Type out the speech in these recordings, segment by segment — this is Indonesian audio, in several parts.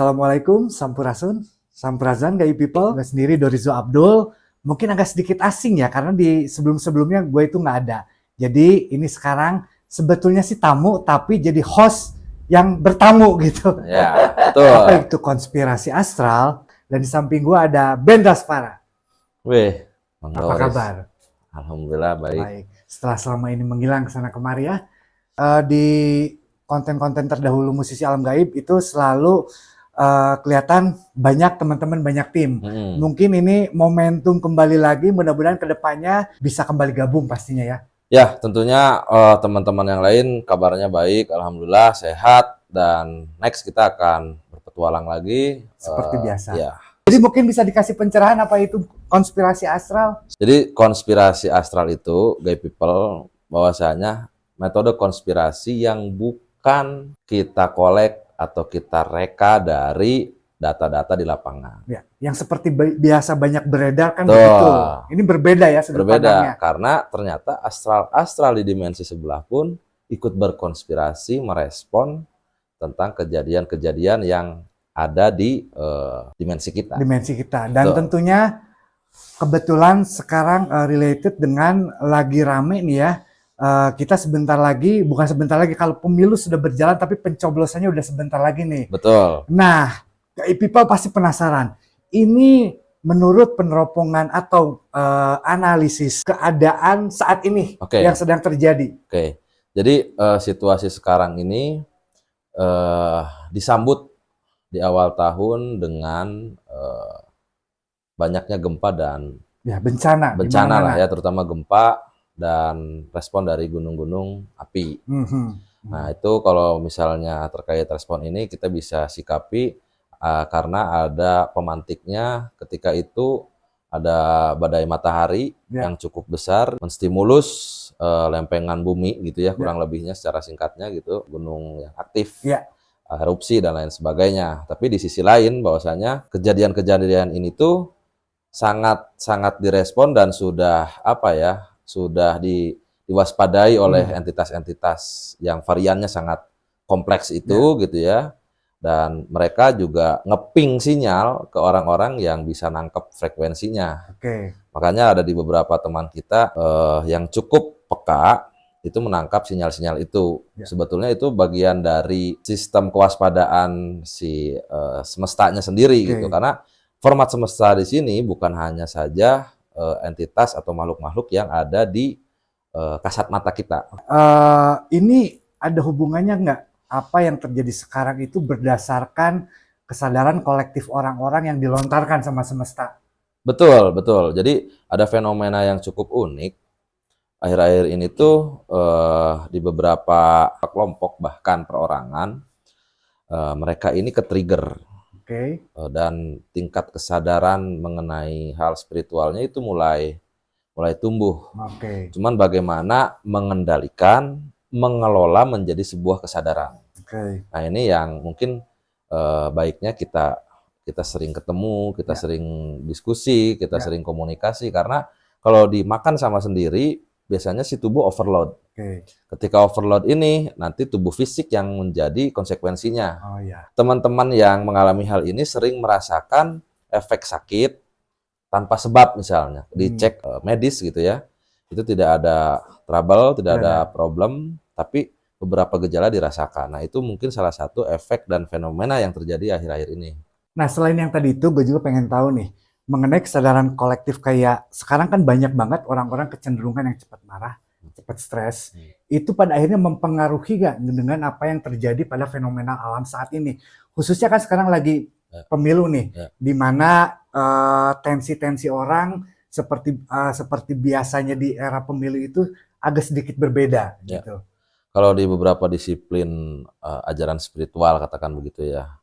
Assalamualaikum, Sampurasun, Samprazan, Gayi People. Gue sendiri Dorizo Abdul. Mungkin agak sedikit asing ya, karena di sebelum-sebelumnya gue itu nggak ada. Jadi ini sekarang sebetulnya sih tamu, tapi jadi host yang bertamu gitu. Ya, betul. Apa itu konspirasi astral? Dan di samping gue ada Ben Daspara. Wih, Apa kabar? Alhamdulillah baik. Baik. Setelah selama ini menghilang kesana kemari ya, di konten-konten terdahulu musisi alam gaib itu selalu kelihatan banyak teman-teman, banyak tim. Mungkin ini momentum kembali lagi, mudah-mudahan kedepannya bisa kembali gabung pastinya ya. Ya, tentunya teman-teman yang lain kabarnya baik, alhamdulillah sehat, dan next kita akan berpetualang lagi. Seperti biasa. Ya. Jadi mungkin bisa dikasih pencerahan apa itu konspirasi astral? Jadi konspirasi astral itu, Gay People, bahwasanya metode konspirasi yang bukan kita kolek atau kita reka dari data-data di lapangan. Ya, yang seperti biasa banyak beredar kan begitu. Ini berbeda ya sudut pandangnya. Karena ternyata astral di dimensi sebelah pun ikut berkonspirasi merespon tentang kejadian-kejadian yang ada di dimensi kita. Dan tentunya kebetulan sekarang related dengan lagi rame nih ya. Kita bukan sebentar lagi, kalau pemilu sudah berjalan tapi pencoblosannya udah sebentar lagi nih. Betul. Nah, people pasti penasaran. Ini menurut peneropongan atau analisis keadaan saat ini yang sedang terjadi. Jadi situasi sekarang ini disambut di awal tahun dengan banyaknya gempa dan bencana lah ya, terutama gempa dan respon dari gunung-gunung api. Nah itu kalau misalnya terkait respon ini kita bisa sikapi karena ada pemantiknya. Ketika itu ada badai matahari yang cukup besar, menstimulus lempengan bumi gitu ya, kurang lebihnya secara singkatnya gitu, gunung yang aktif, erupsi dan lain sebagainya. Tapi di sisi lain bahwasanya kejadian-kejadian ini tuh sangat direspon dan sudah diwaspadai oleh entitas-entitas yang variannya sangat kompleks itu gitu ya. Dan mereka juga ngeping sinyal ke orang-orang yang bisa nangkep frekuensinya. Makanya ada di beberapa teman kita yang cukup peka itu menangkap sinyal-sinyal itu. Sebetulnya itu bagian dari sistem kewaspadaan si semestanya sendiri gitu. Karena format semesta di sini bukan hanya saja entitas atau makhluk-makhluk yang ada di kasat mata kita. Ini ada hubungannya nggak apa yang terjadi sekarang itu berdasarkan kesadaran kolektif orang-orang yang dilontarkan sama semesta? Betul. Jadi ada fenomena yang cukup unik akhir-akhir ini tuh di beberapa kelompok bahkan perorangan mereka ini ke-trigger. Dan tingkat kesadaran mengenai hal spiritualnya itu mulai tumbuh. Cuman bagaimana mengendalikan, mengelola menjadi sebuah kesadaran. Nah ini yang mungkin baiknya kita sering ketemu, kita sering diskusi, kita sering komunikasi, karena kalau dimakan sama sendiri biasanya si tubuh overload. Ketika overload ini nanti tubuh fisik yang menjadi konsekuensinya. Teman-teman yang mengalami hal ini sering merasakan efek sakit tanpa sebab, misalnya dicek medis gitu ya, itu tidak ada trouble, tidak ada problem, tapi beberapa gejala dirasakan. Nah itu mungkin salah satu efek dan fenomena yang terjadi akhir-akhir ini. Nah selain yang tadi itu, gue juga pengen tahu nih mengenai kesadaran kolektif. Kayak sekarang kan banyak banget orang-orang kecenderungan yang cepat marah, cepat stres. Itu pada akhirnya mempengaruhi gak dengan apa yang terjadi pada fenomena alam saat ini? Khususnya kan sekarang lagi pemilu nih, di mana tensi-tensi orang seperti biasanya di era pemilu itu agak sedikit berbeda gitu. Kalau di beberapa disiplin ajaran spiritual katakan begitu ya,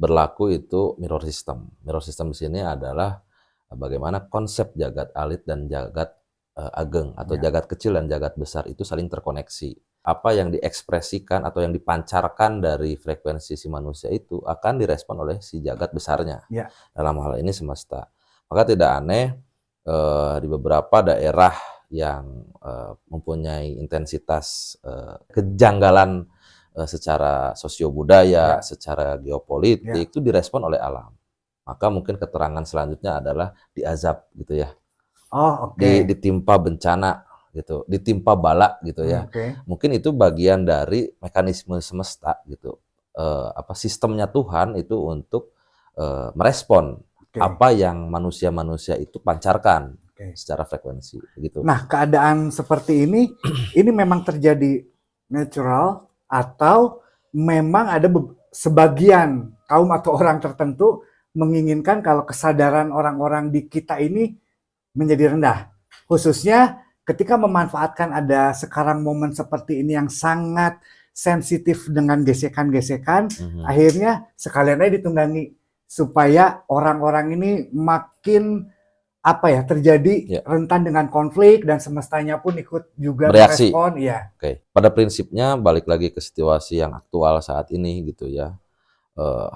berlaku itu mirror system. Mirror system di sini adalah bagaimana konsep jagat alit dan jagat ageng atau jagat kecil dan jagat besar itu saling terkoneksi. Apa yang diekspresikan atau yang dipancarkan dari frekuensi si manusia itu akan direspon oleh si jagat besarnya. Dalam hal ini semesta. Maka tidak aneh di beberapa daerah yang mempunyai intensitas kejanggalan secara sosiobudaya, Ya. secara geopolitik itu direspon oleh alam. Maka mungkin keterangan selanjutnya adalah diazab gitu ya. Oh, oke. Ditimpa bencana gitu, ditimpa bala gitu ya. Oke. Mungkin itu bagian dari mekanisme semesta gitu. Sistemnya Tuhan itu untuk merespon Oke. apa yang manusia-manusia itu pancarkan Oke. secara frekuensi gitu. Nah, keadaan seperti ini memang terjadi natural atau memang ada sebagian kaum atau orang tertentu menginginkan kalau kesadaran orang-orang di kita ini menjadi rendah. Khususnya ketika memanfaatkan ada sekarang momen seperti ini yang sangat sensitif dengan gesekan-gesekan, akhirnya sekalian aja ditunggangi supaya orang-orang ini makin terjadi rentan dengan konflik dan semestanya pun ikut juga bereaksi. merespon, ya. Oke. Pada prinsipnya balik lagi ke situasi yang aktual saat ini gitu ya.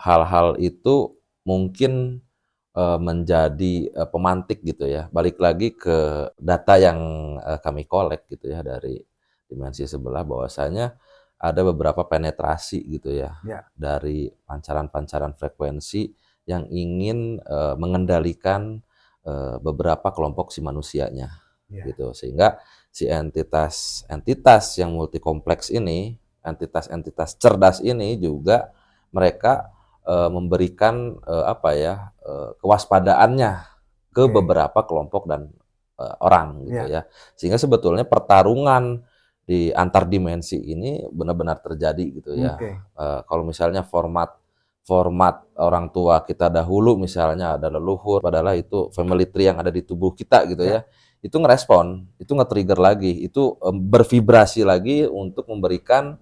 Hal-hal itu mungkin menjadi pemantik gitu ya. Balik lagi ke data yang kami kolek gitu ya dari dimensi sebelah, bahwasanya ada beberapa penetrasi gitu ya, dari pancaran-pancaran frekuensi yang ingin mengendalikan beberapa kelompok si manusianya gitu. Sehingga si entitas yang multikompleks ini, entitas cerdas ini juga mereka memberikan kewaspadaannya ke beberapa kelompok dan orang gitu ya. Sehingga sebetulnya pertarungan di antar dimensi ini benar-benar terjadi gitu ya. Kalau misalnya format orang tua kita dahulu misalnya ada leluhur, padahal itu family tree yang ada di tubuh kita gitu ya. Itu ngerespon, itu nge-trigger lagi, itu bervibrasi lagi untuk memberikan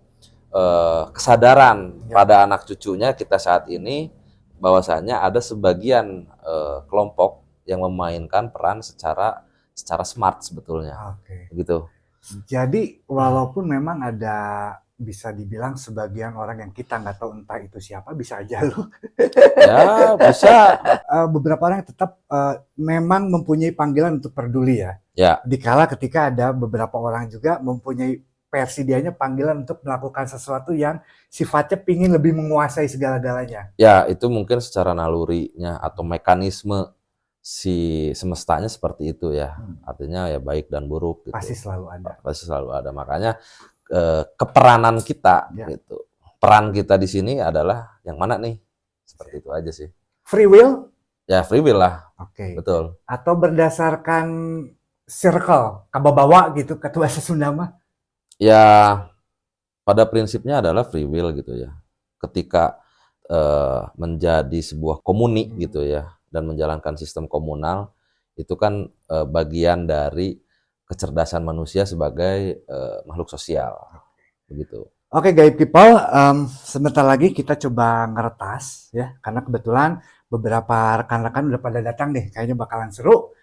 kesadaran pada anak cucunya kita saat ini, bahwasanya ada sebagian kelompok yang memainkan peran secara smart sebetulnya. Gitu. Jadi walaupun memang ada bisa dibilang sebagian orang yang kita nggak tahu entah itu siapa, bisa aja lu. Ya, bisa. Beberapa orang yang tetap memang mempunyai panggilan untuk peduli ya. Dikala ketika ada beberapa orang juga mempunyai versi dianya panggilan untuk melakukan sesuatu yang sifatnya pingin lebih menguasai segala-galanya. Ya, itu mungkin secara nalurinya atau mekanisme si semestanya seperti itu ya. Artinya ya baik dan buruk gitu. Pasti selalu ada. Pasti selalu ada. Makanya keperanan kita gitu. Peran kita di sini adalah yang mana nih? Seperti itu aja sih. Free will? Ya, free will lah. Betul. Atau berdasarkan circle, kababawa gitu, kata bahasa Sunda mah? Ya, pada prinsipnya adalah free will gitu ya. Ketika menjadi sebuah komuni gitu ya, dan menjalankan sistem komunal, itu kan bagian dari kecerdasan manusia sebagai makhluk sosial, begitu. Oke, Gaib People, sebentar lagi kita coba ngeretas ya, karena kebetulan beberapa rekan-rekan udah pada datang nih, kayaknya bakalan seru.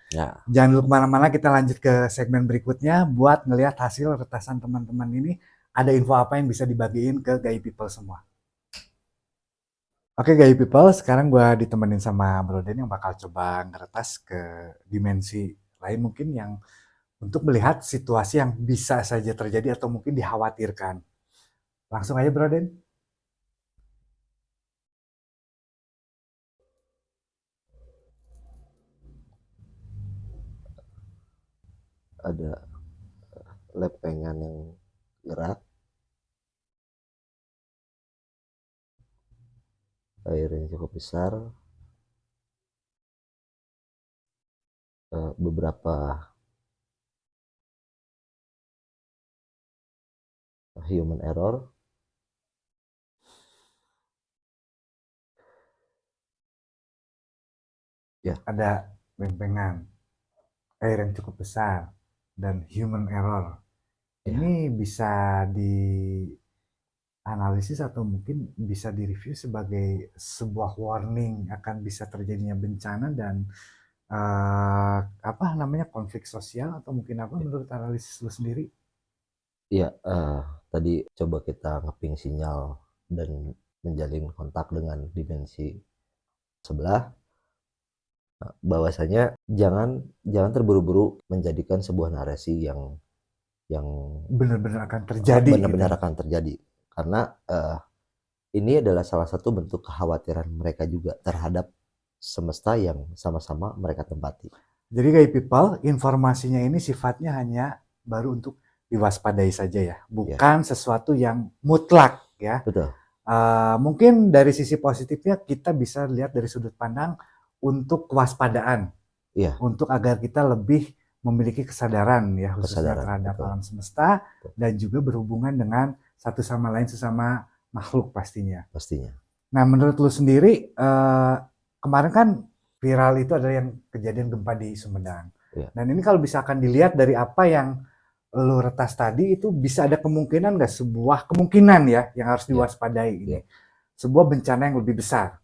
Jangan dulu kemana-mana, kita lanjut ke segmen berikutnya buat ngelihat hasil retasan teman-teman ini, ada info apa yang bisa dibagiin ke Gaib People semua. Oke, Gaib People, sekarang gue ditemenin sama Bro Den yang bakal coba ngeretas ke dimensi lain mungkin yang untuk melihat situasi yang bisa saja terjadi atau mungkin dikhawatirkan. Langsung aja, Bro Den. Ada lepengan yang gerak, air yang cukup besar, beberapa human error, ada lempengan, air yang cukup besar, dan human error. Ini bisa dianalisis atau mungkin bisa direview sebagai sebuah warning akan bisa terjadinya bencana dan konflik sosial atau mungkin apa menurut analisis lu sendiri? Iya, tadi coba kita ngeping sinyal dan menjalin kontak dengan dimensi sebelah, bahwasanya jangan terburu-buru menjadikan sebuah narasi yang benar-benar akan terjadi. Benar-benar akan terjadi. karena ini adalah salah satu bentuk kekhawatiran mereka juga terhadap semesta yang sama-sama mereka tempati. Jadi Gaib People, informasinya ini sifatnya hanya baru untuk diwaspadai saja ya, bukan sesuatu yang mutlak ya. Betul. Mungkin dari sisi positifnya kita bisa lihat dari sudut pandang untuk kewaspadaan, Iya. untuk agar kita lebih memiliki kesadaran ya, khususnya Kesadaran, terhadap betul. alam semesta Betul. dan juga berhubungan dengan satu sama lain sesama makhluk pastinya. Pastinya. Nah, menurut lu sendiri, kemarin kan viral itu adalah yang kejadian gempa di Sumedang. Iya. Dan ini kalau misalkan dilihat dari apa yang lu retas tadi, itu bisa ada kemungkinan nggak, sebuah kemungkinan ya yang harus diwaspadai ini, sebuah bencana yang lebih besar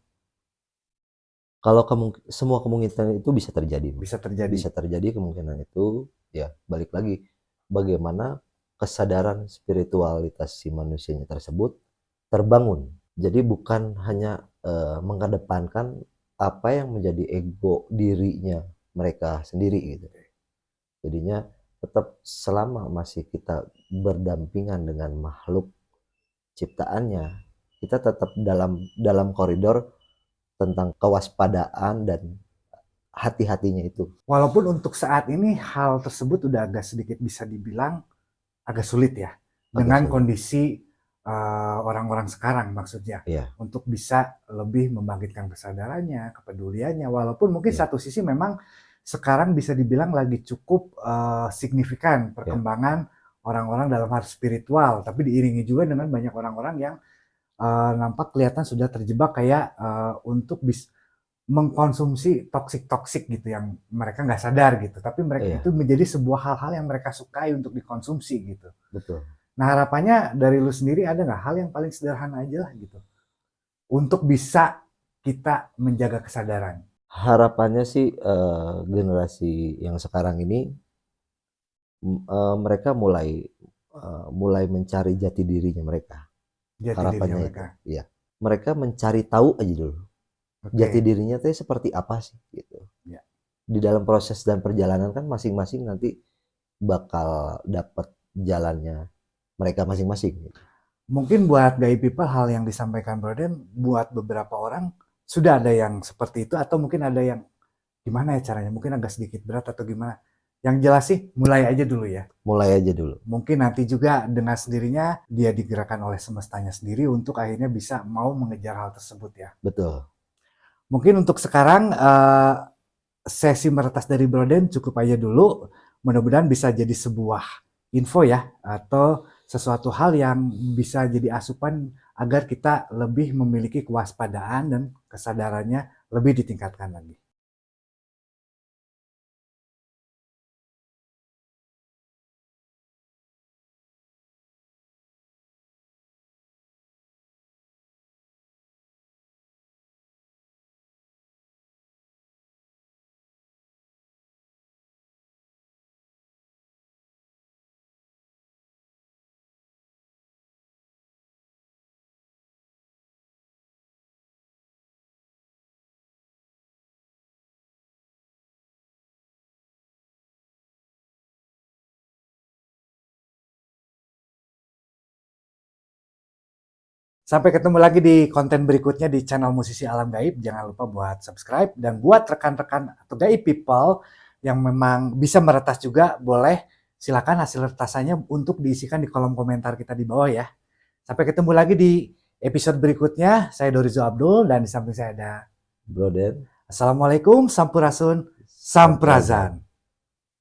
Kalau semua kemungkinan itu bisa terjadi. bisa terjadi. Bisa terjadi kemungkinan itu, ya balik lagi bagaimana kesadaran spiritualitas si manusianya tersebut terbangun. Jadi bukan hanya mengedepankan apa yang menjadi ego dirinya mereka sendiri gitu. Jadinya tetap selama masih kita berdampingan dengan makhluk ciptaannya, kita tetap dalam koridor tentang kewaspadaan dan hati-hatinya itu. Walaupun untuk saat ini hal tersebut udah agak sedikit bisa dibilang agak sulit ya, dengan sulit. kondisi orang-orang sekarang maksudnya, Iya. untuk bisa lebih membangkitkan kesadarannya, kepeduliannya. Walaupun mungkin Iya. satu sisi memang sekarang bisa dibilang lagi cukup signifikan perkembangan orang-orang dalam hal spiritual, tapi diiringi juga dengan banyak orang-orang yang nampak kelihatan sudah terjebak kayak untuk mengkonsumsi toksik gitu yang mereka nggak sadar gitu, tapi mereka itu menjadi sebuah hal-hal yang mereka sukai untuk dikonsumsi gitu. Betul. Nah, harapannya dari lu sendiri ada nggak hal yang paling sederhana aja lah gitu untuk bisa kita menjaga kesadaran? Harapannya sih generasi yang sekarang ini mereka mulai mencari jati dirinya mereka. Harapannya itu, ya. Mereka mencari tahu aja dulu. Jati dirinya tuh seperti apa sih gitu. Ya. Di dalam proses dan perjalanan kan masing-masing nanti bakal dapat jalannya mereka masing-masing. Gitu. Mungkin buat Gaib People hal yang disampaikan Bro Den, buat beberapa orang sudah ada yang seperti itu, atau mungkin ada yang gimana ya caranya, mungkin agak sedikit berat atau gimana. Yang jelas sih mulai aja dulu ya. Mulai aja dulu. Mungkin nanti juga dengan sendirinya dia digerakkan oleh semestanya sendiri untuk akhirnya bisa mau mengejar hal tersebut ya. Betul. Mungkin untuk sekarang sesi meretas dari Bro Den cukup aja dulu. Mudah-mudahan bisa jadi sebuah info ya, atau sesuatu hal yang bisa jadi asupan agar kita lebih memiliki kewaspadaan dan kesadarannya lebih ditingkatkan lagi. Sampai ketemu lagi di konten berikutnya di channel Musisi Alam Gaib. Jangan lupa buat subscribe, dan buat rekan-rekan atau Gaib People yang memang bisa meretas juga, boleh silakan hasil retasannya untuk diisikan di kolom komentar kita di bawah ya. Sampai ketemu lagi di episode berikutnya. Saya Dorizo Abdul dan di samping saya ada Bro Den. Assalamualaikum, Sampurasun, Samprazan.